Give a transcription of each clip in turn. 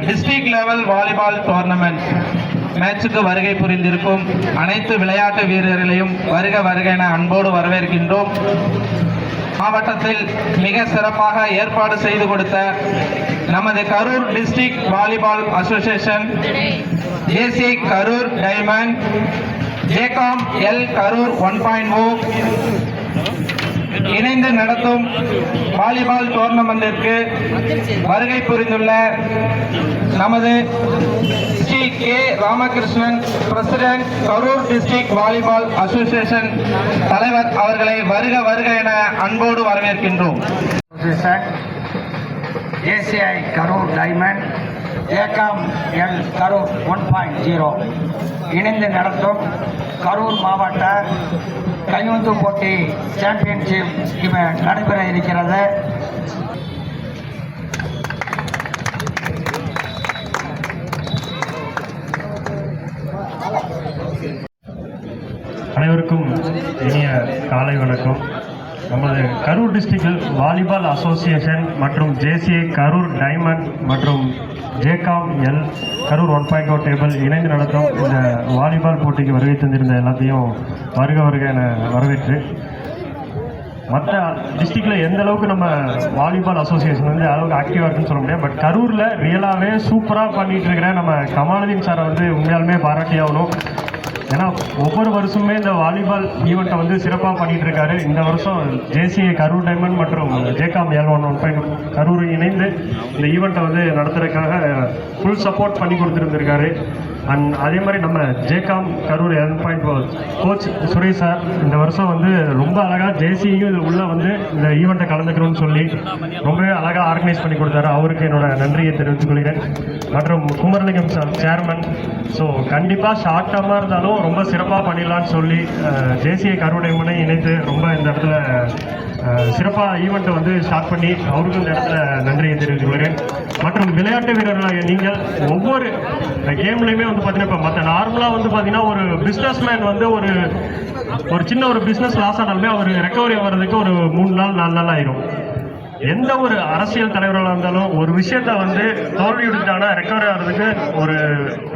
District level volleyball tournament மேட்சுக்கு வருகை புரிந்திருக்கும் அனைத்து விளையாட்டு வீரர்களையும் வருக வருக என அன்போடு வரவேற்கின்றோம். மாவட்டத்தில் மிக சிறப்பாக ஏற்பாடு செய்து கொடுத்த நமது Karur district volleyball association, JC Karur diamond, JCOM L Karur 1.0 இணைந்து நடத்தும் வாலிபால் டோர்னமெண்டிற்கு வருகை புரிந்துள்ள நமது Shri K Ramakrishnan, president, Karur district volleyball association தலைவர் அவர்களை வருக வருக என அன்போடு வரவேற்கின்றோம். ஏசிஐ கரூர் டைமண்ட், ஏகாம் எல் கரூர் 1.0 இணைந்து நடத்தும் கரூர் மாவட்ட கையுந்து போட்டி சாம்பியன்ஷிப் நடைபெற இருக்கிறது. அனைவருக்கும் இனிய காலை வணக்கம். நமது கரூர் டிஸ்ட்ரிக்ட் வாலிபால் அசோசியேஷன் மற்றும் ஜேசிஐ கரூர் டைமண்ட் மற்றும் ஜேகாம் எல் கரூர் 1.0 டேபிள் இணைந்து நடத்தும் இந்த வாலிபால் போட்டிக்கு வருகை தந்திருந்த எல்லாத்தையும் வருக வருக என வரவேற்று, மற்ற டிஸ்ட்ரிக்டில் எந்த அளவுக்கு நம்ம வாலிபால் அசோசியேஷன் வந்து அளவுக்கு ஆக்டிவாக இருக்குன்னு சொல்ல முடியாது. பட் கரூரில் ரியலாகவே சூப்பராக பண்ணிகிட்டு இருக்கிற நம்ம கமாலுதீன் சாரை வந்து உண்மையாலுமே பாராட்டி ஆகணும். ஏன்னா ஒவ்வொரு வருஷமே இந்த வாலிபால் ஈவெண்ட்டை வந்து சிறப்பாக பண்ணிகிட்டு இருக்காரு. இந்த வருஷம் ஜேசிஐ கரூர் டைமண்ட் மற்றும் ஜேகாம் எல் 1.0 கரூர் இணைந்து இந்த ஈவெண்ட்டை வந்து நடத்துறதுக்காக ஃபுல் சப்போர்ட் பண்ணி கொடுத்துருந்துருக்காரு. அண்ட் அதே மாதிரி நம்ம ஜேகாம் கரூர் 1.0 கோச் சுரேஷ் சார் இந்த வருஷம் வந்து ரொம்ப அழகாக ஜேசியும் இது உள்ளே வந்து இந்த ஈவெண்ட்டை கலந்துக்கணும்னு சொல்லி ரொம்பவே அழகாக ஆர்கனைஸ் பண்ணி கொடுத்தாரு. அவருக்கு என்னோட நன்றியை தெரிவித்துக் கொள்கிறேன். மற்றும் குமரலிங்கம் சார் சேர்மன். ஸோ கண்டிப்பாக ஷார்ட் டர்மாக இருந்தாலும் ரொம்ப சிறப்பாக பண்ணிடலான்னு சொல்லி ஜேசிஐ கரூர் டைமண்டை இணைத்து ரொம்ப இந்த இடத்துல சிறப்பாக ஈவெண்ட்டை வந்து ஸ்டார்ட் பண்ணி அவருக்கும் இந்த இடத்துல நன்றியை தெரிவித்துக் கொள்கிறேன். மற்றும் விளையாட்டு வீரர்களாக நீங்கள் ஒவ்வொரு கேம்லையுமே வந்து பார்த்தீங்கன்னா, இப்போ மற்ற நார்மலாக வந்து பார்த்தீங்கன்னா ஒரு பிஸ்னஸ் மேன் வந்து ஒரு சின்ன ஒரு பிஸ்னஸ் லாஸ் ஆனாலுமே அவர் ரெக்கவரி ஆகிறதுக்கு ஒரு 3 நாள் 4 நாள் ஆயிரும். எந்த ஒரு அரசியல் தலைவர்களாக இருந்தாலும் ஒரு விஷயத்த வந்து தோல்வியுடுத்தானா ரெக்கவரி ஆகிறதுக்கு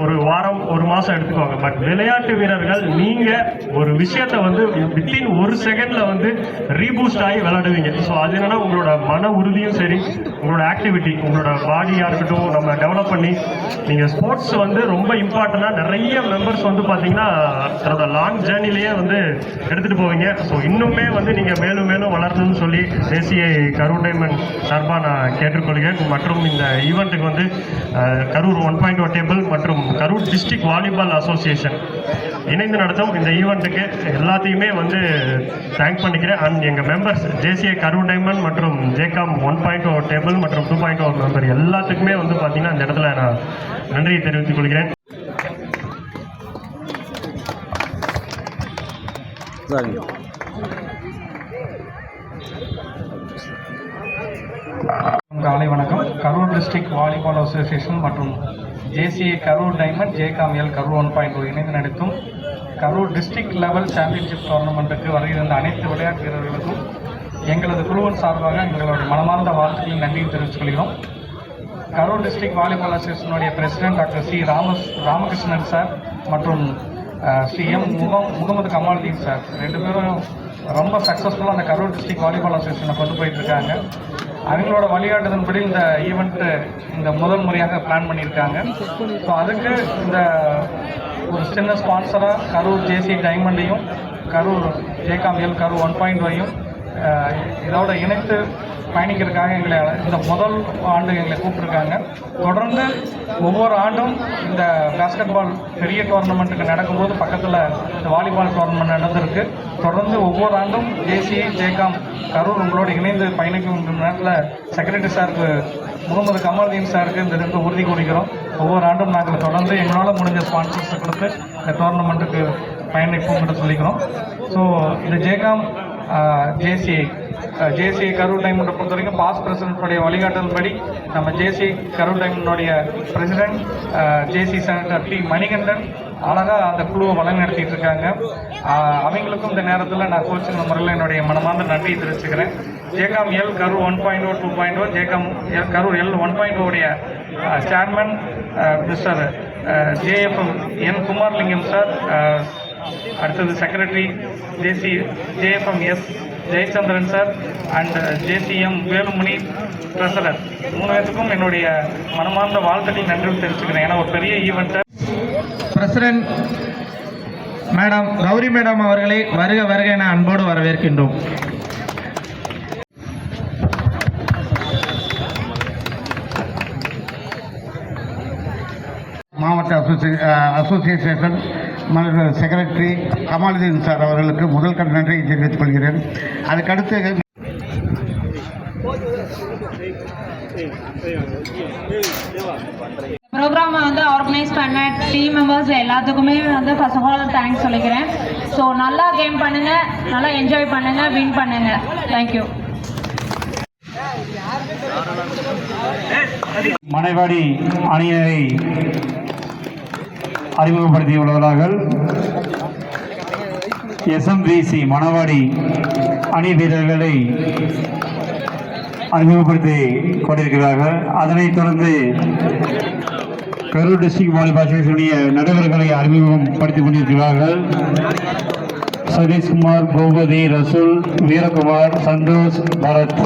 ஒரு வாரம் 1 மாதம் எடுத்துக்குவாங்க. பட் விளையாட்டு வீரர்கள் நீங்கள் ஒரு விஷயத்த வந்து வித்தின் 1 செகண்டில் வந்து ரீபூஸ்ட் ஆகி விளையாடுவீங்க. ஸோ அது என்னென்னா உங்களோட மன உறுதியும் சரி, உங்களோட ஆக்டிவிட்டி, உங்களோட பாடியாக இருக்கட்டும் நம்ம டெவலப் பண்ணி நீங்கள் ஸ்போர்ட்ஸ் வந்து ரொம்ப இம்பார்ட்டண்ட்டாக நிறைய மெம்பர்ஸ் வந்து பார்த்தீங்கன்னா தன்னோட லாங் ஜேர்னிலேயே வந்து எடுத்துகிட்டு போவீங்க. ஸோ இன்னுமே வந்து நீங்கள் மேலும் மேலும் வளரணும்னு சொல்லி ஜேசிஐ கரூர் சார்பாக நான் கேட்டுக்கொள்கிறேன். மற்றும் இந்த ஈவெண்ட்டுக்கு வந்து கரூர் 1.0 டேபிள் மற்றும் கரூர் டிஸ்ட்ரிக்ட் வாலிபால் அசோசியேஷன் இணைந்து நடத்தும் இந்த ஈவெண்ட்டுக்கு எல்லாத்தையுமே வந்து தேங்க் பண்ணிக்கிறேன். அண்ட் எங்கள் மெம்பர்ஸ் ஜேசிஐ கரூர் டைமண்ட் மற்றும் ஜேகாம் 1.0 டேபிள் மற்றும் 2.0 மெம்பர் எல்லாத்துக்குமே வந்து பார்த்தீங்கன்னா இந்த இடத்துல நான் நன்றியை தெரிவித்துக் கொள்கிறேன். காலை வணக்கம். கரூர் டிஸ்ட்ரிக்ட் வாலிபால் அசோசியேஷன் மற்றும் JCI Karur diamond, JCOM L Karur 1.0 இணைந்து நடத்தும் கரூர் டிஸ்ட்ரிக்ட் லெவல் சாம்பியன்ஷிப் டோர்னமெண்ட்டுக்கு வருகின்ற அனைத்து விளையாட்டு வீரர்களுக்கும் எங்களது குழுவின் சார்பாக எங்களோட மனமார்ந்த வாழ்த்துக்களின் நன்றியை தெரிவித்துக் கொள்கிறோம். கரூர் டிஸ்ட்ரிக்ட் வாலிபால் அசோசியேஷனுடைய president doctor C Ramakrishnan sir மற்றும் ஸ்ரீ எம் முகமது கமாலுதீன் சார் 2 பேரும் ரொம்ப சக்ஸஸ்ஃபுல்லாக அந்த கரூர் டிஸ்ட்ரிக்ட் வாலிபால் அசோசியேஷனை கொண்டு போயிட்டுருக்காங்க. அவங்களோட வழிகாட்டுதன்படி இந்த ஈவெண்ட்டு இந்த முதல் முறையாக பிளான் பண்ணியிருக்காங்க. ஸோ அதுக்கு இந்த ஒரு சின்ன ஸ்பான்சராக கரூர் ஜேசி டைமண்டையும் கரூர் ஜேகாம் எல் கரூர் 1.0 இதோட இணைத்து பயணிக்கிறதுக்காக எங்களை இந்த முதல் ஆண்டு எங்களை கூப்பிட்ருக்காங்க. தொடர்ந்து ஒவ்வொரு ஆண்டும் இந்த பேஸ்கெட் பால் பெரிய டோர்னமெண்ட்டுக்கு நடக்கும்போது பக்கத்தில் இந்த வாலிபால் டோர்னமெண்ட் நடந்திருக்கு. தொடர்ந்து ஒவ்வொரு ஆண்டும் ஜேசிஐ ஜேகாம் கரூர் உங்களோட இணைந்து பயணிக்கும் நேரத்தில் செக்ரட்டரி சாருக்கு முகமது கமாலுதீன் சாருக்கு இந்த 2 உறுதி கூறுகிறோம். ஒவ்வொரு ஆண்டும் நாங்கள் தொடர்ந்து எங்களால் முடிஞ்ச ஸ்பான்சர்ஸை கொடுத்து இந்த டோர்னமெண்ட்டுக்கு பயணிப்போம் என்று சொல்லிக்கிறோம். ஸோ இந்த ஜேகாம் ஜேசிஐ கரூர் டைமண்டை பொறுத்த வரைக்கும் பாஸ் பிரசிடென்ட்டுடைய வழிகாட்டல்படி நம்ம ஜேசிஐ கரூர் டைமண்டுடைய பிரசிடென்ட் ஜேசி செனட்டர் டி மணிகண்டன் அழகாக அந்த குழுவை வழிநடத்திட்டு இருக்காங்க. அவங்களுக்கும் இந்த நேரத்தில் நான் கோச்சிங் முறையில் என்னுடைய மனமார்ந்த நன்றி தெரிவிச்சுக்கிறேன். JCOM L Karur 1.0 2.0 JCOM L Karur L 1.0 உடைய chairman mister JFM N Kumarlingam sir, அடுத்தது secretary JFM S Jayachandran sir and JCM Velumani treasurer, 3 பேருக்கும் என்னுடைய மனமார்ந்த வாழ்த்துக்கள் நன்றி தெரிவிச்சுக்கிறேன். ஏன்னா ஒரு பெரிய ஈவெண்ட்டை பிரசிடென்ட் மேடம் கௌரி மேடம் அவர்களை வருக வருக என அன்போடு வரவேற்கின்றோம். மாவட்ட அசோசியேஷன் செக்ரட்டரி கமாலுதீன் சார் அவர்களுக்கு முதல் கண் நன்றியை தெரிவித்துக் கொள்கிறேன். அதுக்கடுத்து ப்ரோக்ராமை வந்து ஆர்கனைஸ் பண்ண டீம் மெம்பர்ஸ் எல்லாத்துக்குமே வந்து ஃபர்ஸ்ட் ஆஃப் ஆல் தேங்க்ஸ் சொல்லிக்கிறேன். ஸோ நல்லா கேம் பண்ணுங்கள், நல்லா என்ஜாய் பண்ணுங்கள், வின் பண்ணுங்கள். தேங்க்யூ. மனைவாடி அணியினரை அறிமுகப்படுத்தியுள்ளார்கள். எஸ்எம்விசி மணவாடி அணி வீரர்களை அறிமுகப்படுத்தி கொண்டிருக்கிறார்கள். அதனைத் தொடர்ந்து கரூர் டிஸ்ட்ரிக்ட் வாலிபால் அசோசியேஷனுடைய நடுவர்களை அறிமுகப்படுத்திக் கொண்டிருக்கிறார்கள். சதீஷ்குமார், கோபதி, ரசூல், வீரகுமார், சந்தோஷ், பரத்.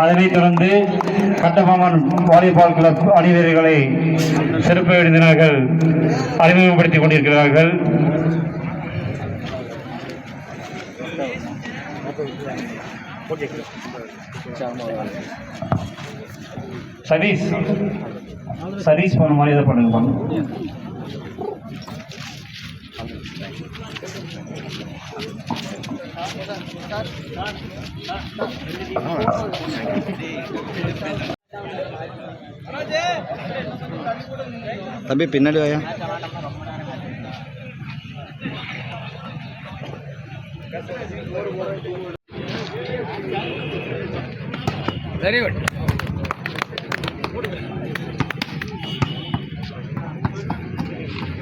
அதனைத் தொடர்ந்து கட்டபொம்மன் வாலிபால் கிளப் அணி வீரர்களை சிறப்பு விருந்தினர்கள் அறிமுகப்படுத்திக் கொண்டிருக்கிறார்கள். சதீஷ் போன மாதிரி எதை பண்ணுங்க. தம்பி பின்னாடி வாயா. Very good.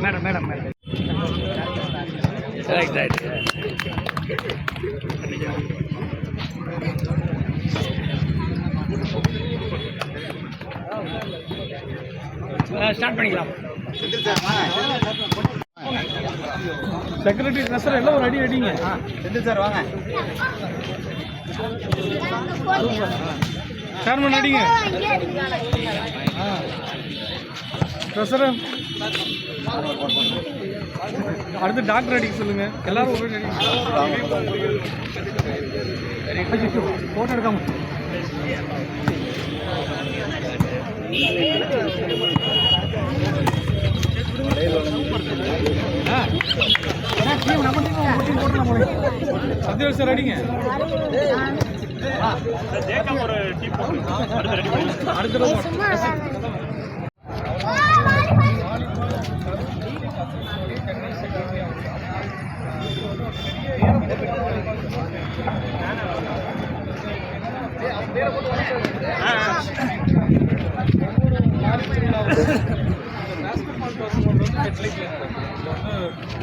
Madam right. Start பண்ணிக்கலாம். செக்ரட்டரி ட்ரெஸர் எல்லாம் ஒரு அடி அடிங்க. சார் வாங்க. சேர்மன் அடிங்க. ட்ரெஸர் அடுத்து டாக்டர் அடிக்க சொல்லுங்க. எல்லாரும் ஒரு அடி போட்டோ எடுக்காம சத்யவேல் சார் அடிங்க. அடுத்த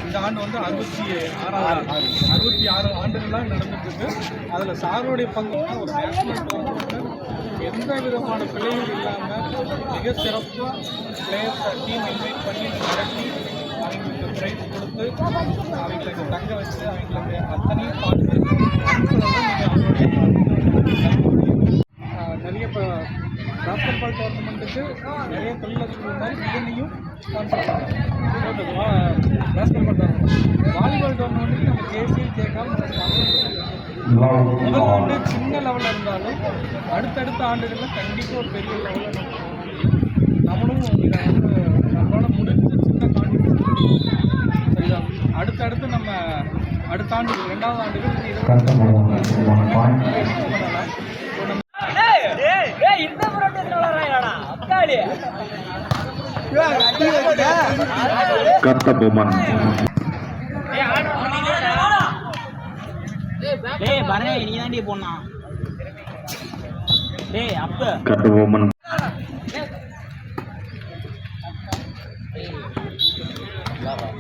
இந்த ஆண்டு வந்து 66 ஆண்டுகளாக நடந்துட்டு இருக்கு. அதில் சாருடைய பங்கு ஒரு நேஷனல் டோர்னமெண்ட்டில் எந்த விதமான பிழையும் இல்லாமல் மிக சிறப்பாக பிளேயர்ஸை டீம் இன்வைட் பண்ணி நடத்தி அவங்களுக்கு ப்ரைஸ் கொடுத்து அவங்களுக்கு தங்க வச்சு அவங்களுக்கு அத்தனையும் பார்த்து நிறைய இப்போ பாஸ்கெட் பால் டோர்னமெண்ட்டுக்கு நிறைய தொழிலதிபர்கள் மாதிரி இதனையும் ஸ்பான்சர் பண்ணுறாங்க. பாஸ்கெட் பால் டோர்னமெண்ட், வாலிபால் டோர்னமெண்ட்டுக்கு நம்ம ஜேசி ஜேகாம் முதல் ஆண்டு சின்ன லெவலில் இருந்தாலும் அடுத்தடுத்த ஆண்டுகளில் கண்டிப்பாக ஒரு பெரிய லெவலில் நம்மளும் இதை வந்து நம்மளால் முடிஞ்ச சின்ன கான்ட்ரிபியூஷன் சரிதான். அடுத்தடுத்து நம்ம அடுத்த ஆண்டு 2வது ஆண்டுகள் Kattabomman Kattabomman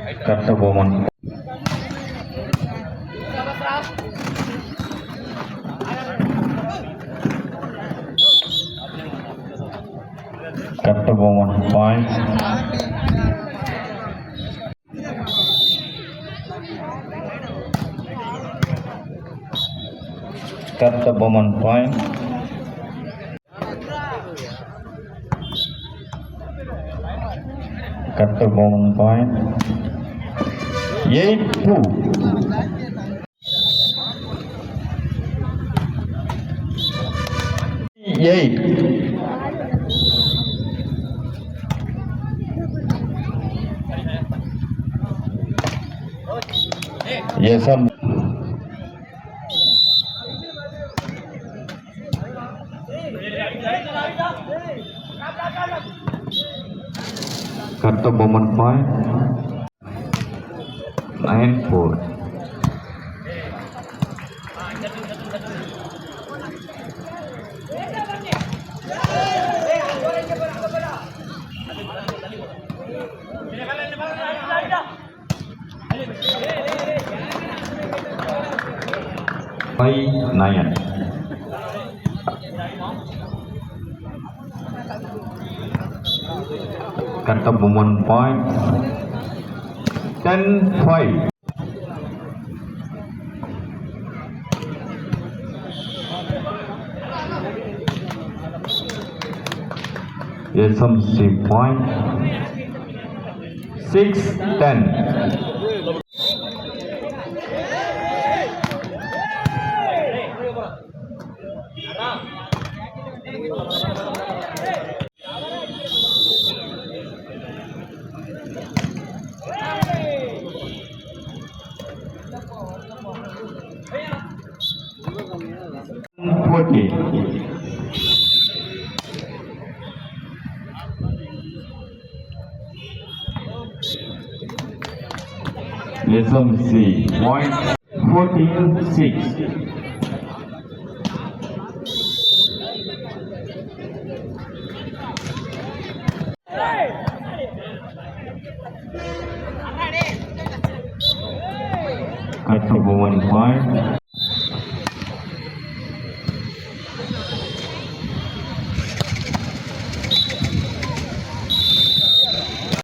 Kattabomman. Kattabomman point. Kattabomman point. Kattabomman point. 8-2. Yes, sir. Kattabomman point. 9-4. Five 9. Kattabomman point. 10-5. SMC point. 6-10. SMC point 14-6. Kattabomman point